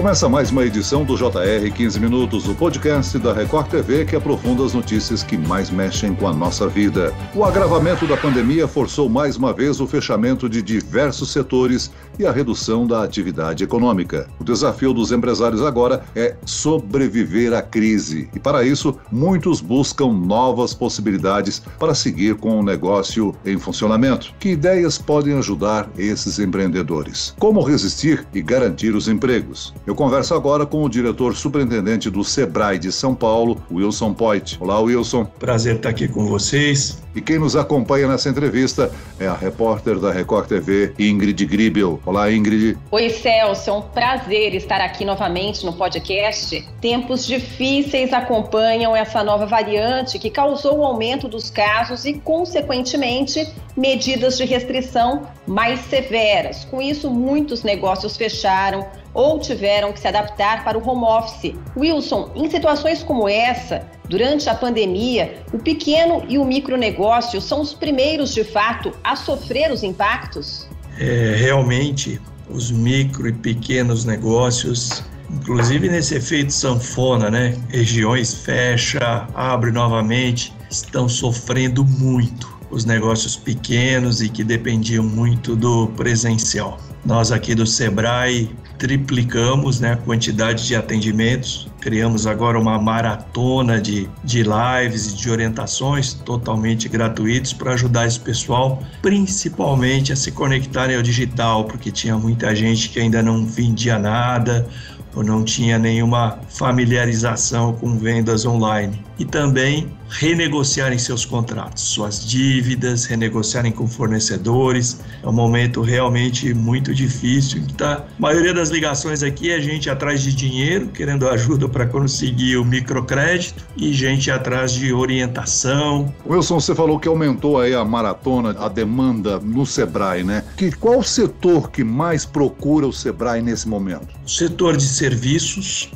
Começa mais uma edição do JR 15 Minutos, o podcast da Record TV que aprofunda as notícias que mais mexem com a nossa vida. O agravamento da pandemia forçou mais uma vez o fechamento de diversos setores e a redução da atividade econômica. O desafio dos empresários agora é sobreviver à crise. E para isso, muitos buscam novas possibilidades para seguir com o negócio em funcionamento. Que ideias podem ajudar esses empreendedores? Como resistir e garantir os empregos? Eu converso agora com o diretor superintendente do Sebrae de São Paulo, Wilson Poit. Olá, Wilson. Prazer estar aqui com vocês. E quem nos acompanha nessa entrevista é a repórter da Record TV, Ingrid Gribel. Olá, Ingrid. Oi, Celso. É um prazer estar aqui novamente no podcast. Tempos difíceis acompanham essa nova variante que causou o aumento dos casos e, consequentemente, medidas de restrição mais severas. Com isso, muitos negócios fecharam ou tiveram que se adaptar para o home office. Wilson, em situações como essa, durante a pandemia, o pequeno e o micronegócio são os primeiros, de fato, a sofrer os impactos? Realmente, os micro e pequenos negócios, inclusive nesse efeito sanfona, né? Regiões fecha, abre novamente, estão sofrendo muito. Os negócios pequenos e que dependiam muito do presencial. Nós aqui do Sebrae triplicamos, a quantidade de atendimentos, criamos agora uma maratona de lives e de orientações totalmente gratuitos para ajudar esse pessoal, principalmente a se conectarem ao digital, porque tinha muita gente que ainda não vendia nada, ou não tinha nenhuma familiarização com vendas online. E também renegociarem seus contratos, suas dívidas, renegociarem com fornecedores. É um momento realmente muito difícil. A maioria das ligações aqui é gente atrás de dinheiro, querendo ajuda para conseguir o microcrédito, e gente atrás de orientação. Wilson, você falou que aumentou aí a maratona, a demanda no Sebrae, né? Qual o setor que mais procura o Sebrae nesse momento? O setor de serviços,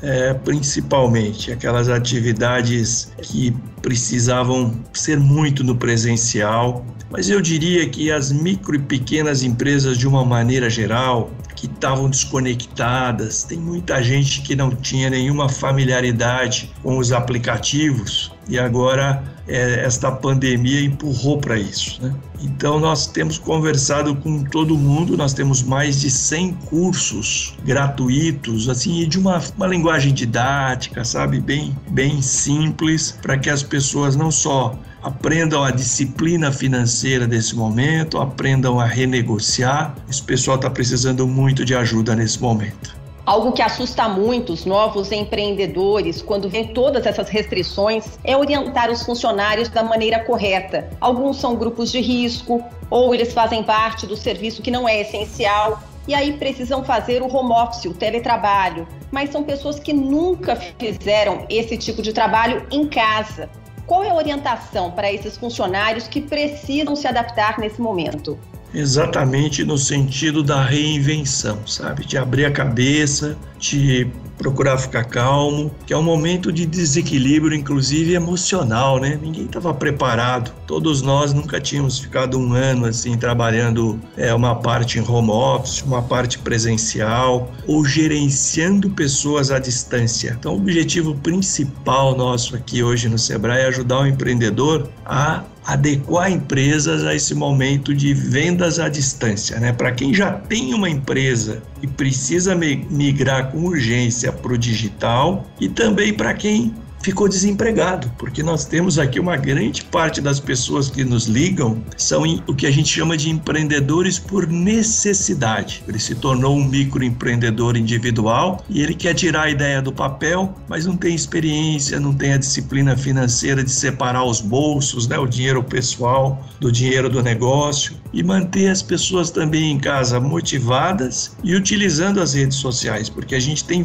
principalmente aquelas atividades que precisavam ser muito no presencial, mas eu diria que as micro e pequenas empresas, de uma maneira geral, que estavam desconectadas, tem muita gente que não tinha nenhuma familiaridade com os aplicativos e agora esta pandemia empurrou para isso, né? Então nós temos conversado com todo mundo, nós temos mais de 100 cursos gratuitos, assim, e de uma linguagem didática, sabe, bem simples, para que as pessoas não só aprendam a disciplina financeira desse momento, aprendam a renegociar. Esse pessoal está precisando muito de ajuda nesse momento. Algo que assusta muito os novos empreendedores quando vem todas essas restrições é orientar os funcionários da maneira correta. Alguns são grupos de risco ou eles fazem parte do serviço que não é essencial e aí precisam fazer o home office, o teletrabalho. Mas são pessoas que nunca fizeram esse tipo de trabalho em casa. Qual é a orientação para esses funcionários que precisam se adaptar nesse momento? Exatamente no sentido da reinvenção, sabe? De abrir a cabeça, de procurar ficar calmo, que é um momento de desequilíbrio, inclusive emocional, né? Ninguém estava preparado. Todos nós nunca tínhamos ficado um ano assim trabalhando uma parte em home office, uma parte presencial, ou gerenciando pessoas à distância. Então, o objetivo principal nosso aqui hoje no Sebrae é ajudar o empreendedor a adequar empresas a esse momento de vendas à distância, né? Para quem já tem uma empresa e precisa migrar com urgência para o digital, e também para quem ficou desempregado, porque nós temos aqui uma grande parte das pessoas que nos ligam são o que a gente chama de empreendedores por necessidade. Ele se tornou um microempreendedor individual e ele quer tirar a ideia do papel, mas não tem experiência, não tem a disciplina financeira de separar os bolsos, né, o dinheiro pessoal do dinheiro do negócio, e manter as pessoas também em casa motivadas e utilizando as redes sociais, porque a gente tem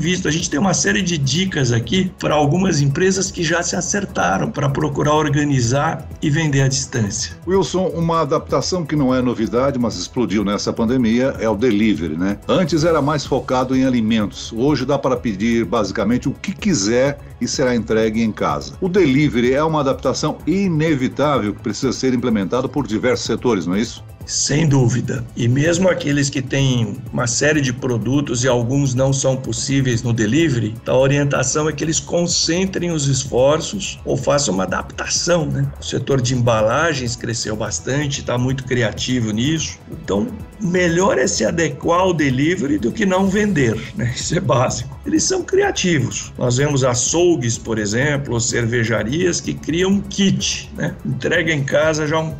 uma série de dicas aqui para algumas empresas que já se acertaram para procurar organizar e vender à distância. Wilson, uma adaptação que não é novidade, mas explodiu nessa pandemia, é o delivery, né? Antes era mais focado em alimentos, hoje dá para pedir basicamente o que quiser e será entregue em casa. O delivery é uma adaptação inevitável que precisa ser implementada por diversos setores, não é isso? Sem dúvida. E mesmo aqueles que têm uma série de produtos e alguns não são possíveis no delivery, a orientação é que eles concentrem os esforços ou façam uma adaptação, né? O setor de embalagens cresceu bastante, está muito criativo nisso. Então, melhor é se adequar ao delivery do que não vender, né? Isso é básico. Eles são criativos. Nós vemos açougues, por exemplo, ou cervejarias que criam um kit, né? Entrega em casa já um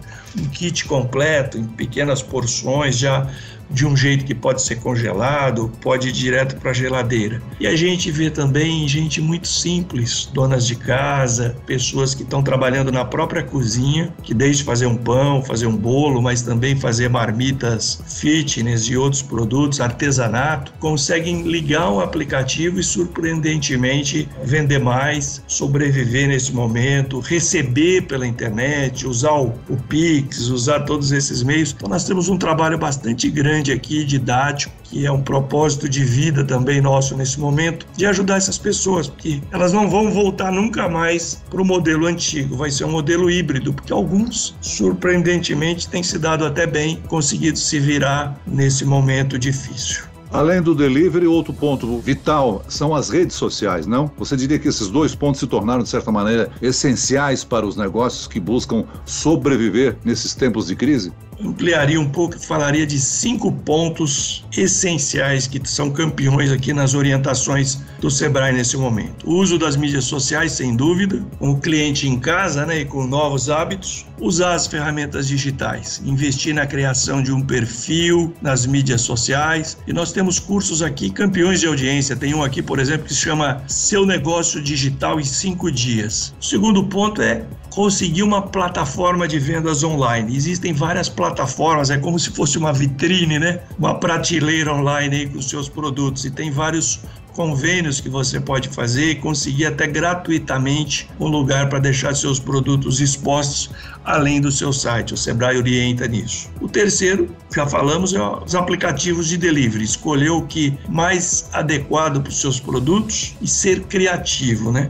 kit completo, em pequenas porções, já de um jeito que pode ser congelado, pode ir direto para a geladeira. E a gente vê também gente muito simples, donas de casa, pessoas que estão trabalhando na própria cozinha, que desde fazer um pão, fazer um bolo, mas também fazer marmitas fitness e outros produtos, artesanato, conseguem ligar um aplicativo e surpreendentemente vender mais, sobreviver nesse momento, receber pela internet, usar o Pix, usar todos esses meios. Então nós temos um trabalho bastante grande aqui, didático, que é um propósito de vida também nosso nesse momento, de ajudar essas pessoas, porque elas não vão voltar nunca mais para o modelo antigo, vai ser um modelo híbrido, porque alguns, surpreendentemente, têm se dado até bem, conseguido se virar nesse momento difícil. Além do delivery, outro ponto vital são as redes sociais, não? Você diria que esses dois pontos se tornaram, de certa maneira, essenciais para os negócios que buscam sobreviver nesses tempos de crise? Ampliaria um pouco e falaria de 5 pontos essenciais que são campeões aqui nas orientações do Sebrae nesse momento. O uso das mídias sociais, sem dúvida, com o cliente em casa, né, e com novos hábitos. Usar as ferramentas digitais, investir na criação de um perfil nas mídias sociais. E nós temos cursos aqui, campeões de audiência. Tem um aqui, por exemplo, que se chama Seu Negócio Digital em 5 Dias. O segundo ponto é conseguir uma plataforma de vendas online. Existem várias plataformas, é como se fosse uma vitrine, né? Uma prateleira online aí com os seus produtos, e tem vários convênios que você pode fazer e conseguir até gratuitamente um lugar para deixar seus produtos expostos além do seu site. O Sebrae orienta nisso. O terceiro, já falamos, é os aplicativos de delivery. Escolher o que mais adequado para os seus produtos e ser criativo, né?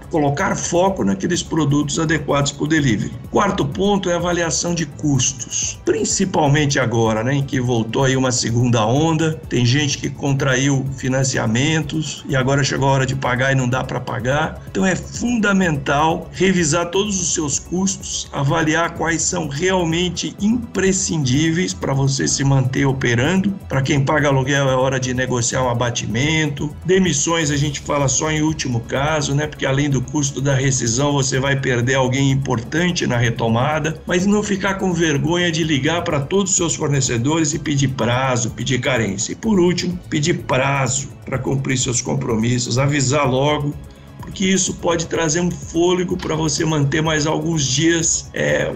Colocar foco naqueles produtos adequados para o delivery. Quarto ponto é a avaliação de custos, principalmente agora, né, em que voltou aí uma segunda onda, tem gente que contraiu financiamentos e agora chegou a hora de pagar e não dá para pagar. Então é fundamental revisar todos os seus custos, avaliar quais são realmente imprescindíveis para você se manter operando. Para quem paga aluguel é hora de negociar um abatimento. Demissões a gente fala só em último caso, né? Porque além do custo da rescisão você vai perder alguém importante na retomada, mas não ficar com vergonha de ligar para todos os seus fornecedores e pedir prazo, pedir carência. E por último, pedir prazo para cumprir seus compromissos, avisar logo, porque isso pode trazer um fôlego para você manter mais alguns dias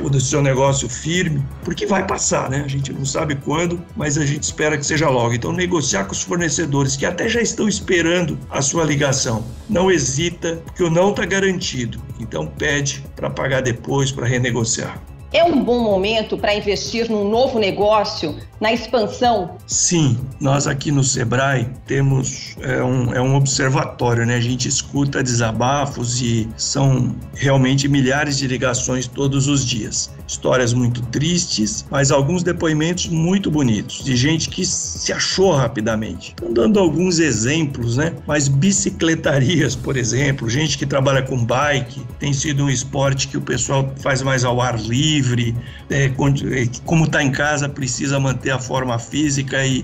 o seu negócio firme, porque vai passar, né? A gente não sabe quando, mas a gente espera que seja logo. Então, negociar com os fornecedores que até já estão esperando a sua ligação. Não hesita, porque o não está garantido. Então, pede para pagar depois, para renegociar. É um bom momento para investir num novo negócio, na expansão? Sim, nós aqui no Sebrae temos um observatório, né? A gente escuta desabafos e são realmente milhares de ligações todos os dias. Histórias muito tristes, mas alguns depoimentos muito bonitos, de gente que se achou rapidamente. Estão dando alguns exemplos, né? Mas bicicletarias, por exemplo, gente que trabalha com bike, tem sido um esporte que o pessoal faz mais ao ar livre, como está em casa, precisa manter a forma física e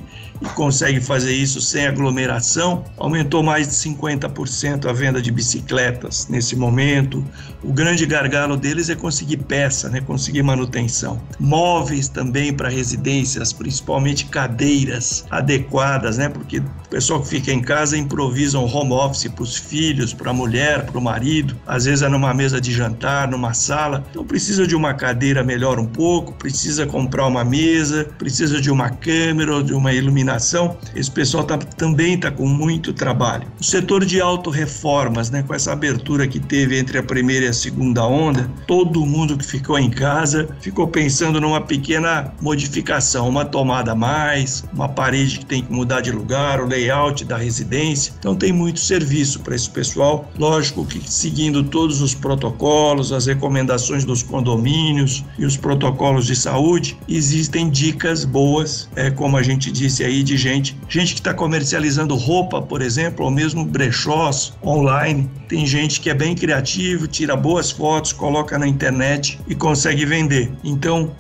consegue fazer isso sem aglomeração. Aumentou mais de 50% a venda de bicicletas nesse momento. O grande gargalo deles é conseguir peça, né? Conseguir manutenção. Móveis também para residências, principalmente cadeiras adequadas, né? Porque o pessoal que fica em casa improvisa um home office para os filhos, para a mulher, para o marido. Às vezes é numa mesa de jantar, numa sala. Então precisa de uma cadeira melhor um pouco, precisa comprar uma mesa, precisa de uma câmera, de uma iluminação. Esse pessoal também está com muito trabalho. O setor de autorreformas, né, com essa abertura que teve entre a primeira e a segunda onda, todo mundo que ficou em casa ficou pensando numa pequena modificação, uma tomada a mais, uma parede que tem que mudar de lugar, o layout da residência. Então tem muito serviço para esse pessoal, lógico que seguindo todos os protocolos, as recomendações dos condomínios, convênios e os protocolos de saúde, existem dicas boas, como a gente disse aí, de gente que está comercializando roupa, por exemplo, ou mesmo brechós online. Tem gente que é bem criativo, tira boas fotos, coloca na internet e consegue vender. Então,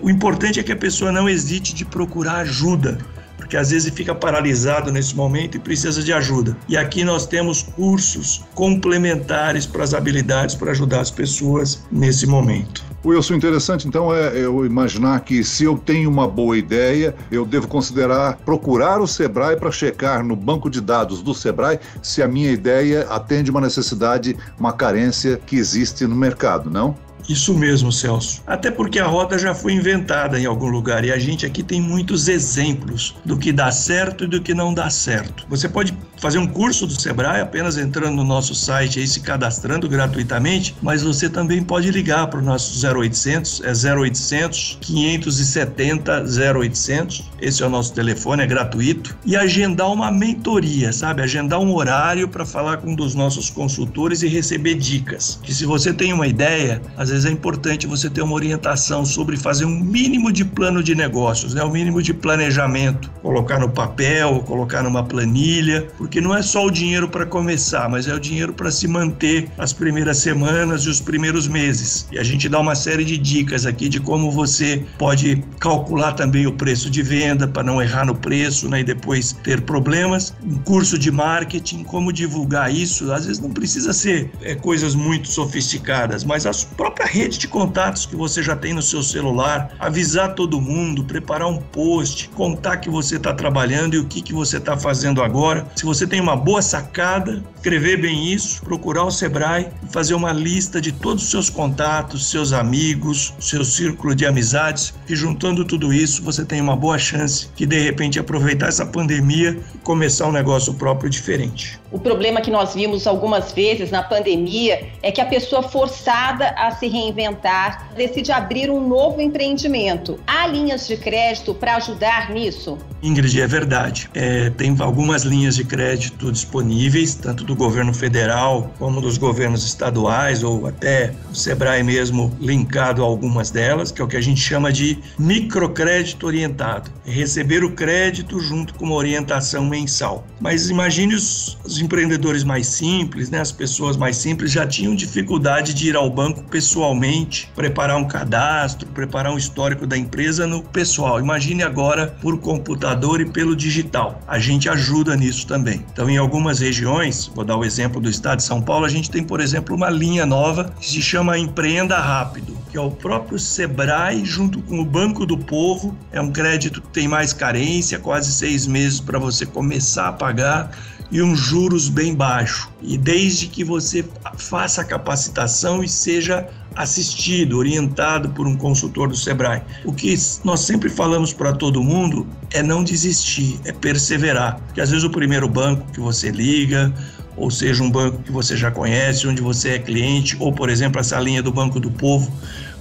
o importante é que a pessoa não hesite de procurar ajuda, porque às vezes fica paralisado nesse momento e precisa de ajuda. E aqui nós temos cursos complementares para as habilidades para ajudar as pessoas nesse momento. Wilson, interessante então eu imaginar que se eu tenho uma boa ideia, eu devo considerar procurar o Sebrae para checar no banco de dados do Sebrae se a minha ideia atende uma necessidade, uma carência que existe no mercado, não? Isso mesmo, Celso. Até porque a roda já foi inventada em algum lugar e a gente aqui tem muitos exemplos do que dá certo e do que não dá certo. Você pode fazer um curso do Sebrae apenas entrando no nosso site e se cadastrando gratuitamente, mas você também pode ligar para o nosso 0800, 0800 570 0800, esse é o nosso telefone, é gratuito, e agendar uma mentoria, sabe? Agendar um horário para falar com um dos nossos consultores e receber dicas. Que se você tem uma ideia, às vezes é importante você ter uma orientação sobre fazer um mínimo de plano de negócios, né? Um mínimo de planejamento, colocar no papel, colocar numa planilha, porque não é só o dinheiro para começar, mas é o dinheiro para se manter as primeiras semanas e os primeiros meses. E a gente dá uma série de dicas aqui de como você pode calcular também o preço de venda para não errar no preço, né? E depois ter problemas. Um curso de marketing, como divulgar isso, às vezes não precisa ser coisas muito sofisticadas, mas as própria rede de contatos que você já tem no seu celular, avisar todo mundo, preparar um post, contar que você está trabalhando e o que você está fazendo agora. Se você tem uma boa sacada, escrever bem isso, procurar o Sebrae e fazer uma lista de todos os seus contatos, seus amigos, seu círculo de amizades, e juntando tudo isso, você tem uma boa chance de repente aproveitar essa pandemia e começar um negócio próprio diferente. O problema que nós vimos algumas vezes na pandemia é que a pessoa forçada a se reinventar decide abrir um novo empreendimento. Há linhas de crédito para ajudar nisso? Ingrid, é verdade. Tem algumas linhas de crédito disponíveis, tanto do governo federal como dos governos estaduais, ou até o Sebrae mesmo linkado a algumas delas, que é o que a gente chama de microcrédito orientado. É receber o crédito junto com uma orientação mensal. Mas imagine os empreendedores mais simples, né? As pessoas mais simples já tinham dificuldade de ir ao banco pessoalmente, preparar um cadastro, preparar um histórico da empresa no pessoal. Imagine agora por computador e pelo digital. A gente ajuda nisso também. Então, em algumas regiões, vou dar o exemplo do estado de São Paulo, a gente tem, por exemplo, uma linha nova que se chama Empreenda Rápido, que é o próprio Sebrae junto com o Banco do Povo. É um crédito que tem mais carência, quase 6 meses para você começar a pagar, e um juros bem baixo. E desde que você faça a capacitação e seja assistido, orientado por um consultor do Sebrae. O que nós sempre falamos para todo mundo é não desistir, é perseverar. Porque às vezes o primeiro banco que você liga, ou seja, um banco que você já conhece, onde você é cliente, ou por exemplo essa linha do Banco do Povo,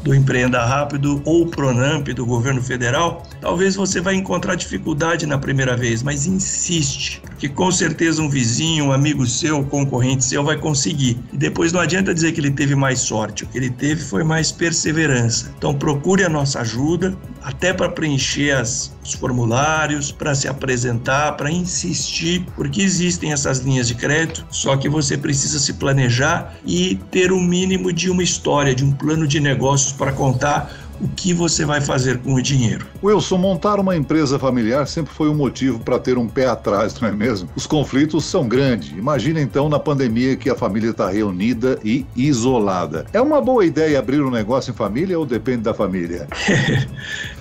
do Empreenda Rápido, ou o Pronamp do governo federal, talvez você vai encontrar dificuldade na primeira vez, mas insiste, que com certeza um vizinho, um amigo seu, um concorrente seu vai conseguir. E depois não adianta dizer que ele teve mais sorte, o que ele teve foi mais perseverança. Então procure a nossa ajuda, até para preencher os formulários, para se apresentar, para insistir, porque existem essas linhas de crédito, só que você precisa se planejar e ter o mínimo de uma história, de um plano de negócios para contar o que você vai fazer com o dinheiro. Wilson, montar uma empresa familiar sempre foi um motivo para ter um pé atrás, não é mesmo? Os conflitos são grandes. Imagina então na pandemia que a família está reunida e isolada. É uma boa ideia abrir um negócio em família ou depende da família?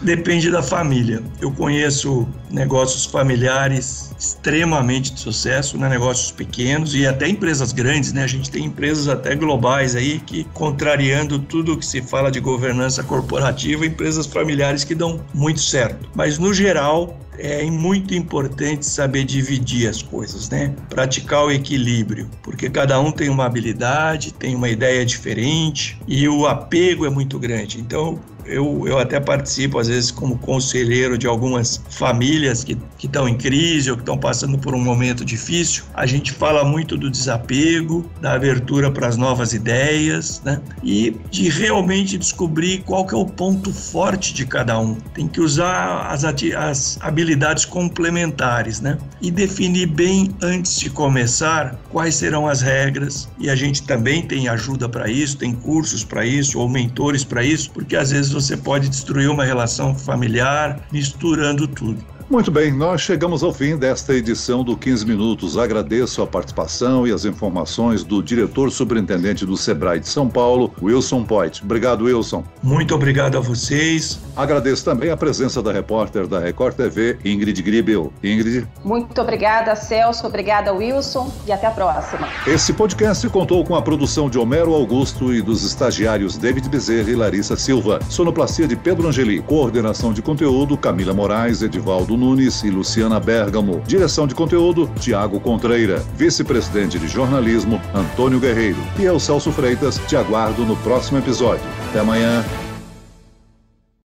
Depende da família. Eu conheço negócios familiares extremamente de sucesso, né? Negócios pequenos e até empresas grandes, né? A gente tem empresas até globais aí que, contrariando tudo que se fala de governança corporativa, empresas familiares que dão muito certo. Mas no geral é muito importante saber dividir as coisas, né? Praticar o equilíbrio, porque cada um tem uma habilidade, tem uma ideia diferente e o apego é muito grande. Então Eu até participo, às vezes, como conselheiro de algumas famílias que estão em crise ou que estão passando por um momento difícil. A gente fala muito do desapego, da abertura para as novas ideias, né? E de realmente descobrir qual que é o ponto forte de cada um. Tem que usar as habilidades complementares, né? E definir bem antes de começar quais serão as regras. E a gente também tem ajuda para isso, tem cursos para isso ou mentores para isso, porque às vezes você pode destruir uma relação familiar misturando tudo. Muito bem, nós chegamos ao fim desta edição do 15 Minutos. Agradeço a participação e as informações do diretor superintendente do Sebrae de São Paulo, Wilson Poit. Obrigado, Wilson. Muito obrigado a vocês. Agradeço também a presença da repórter da Record TV, Ingrid Gribel. Ingrid. Muito obrigada, Celso. Obrigada, Wilson. E até a próxima. Esse podcast contou com a produção de Homero Augusto e dos estagiários David Bezerra e Larissa Silva. Sonoplastia de Pedro Angeli. Coordenação de conteúdo, Camila Moraes, Edivaldo Nunes e Luciana Bergamo. Direção de conteúdo, Tiago Contreira. Vice-presidente de jornalismo, Antônio Guerreiro. E eu, Celso Freitas, te aguardo no próximo episódio. Até amanhã.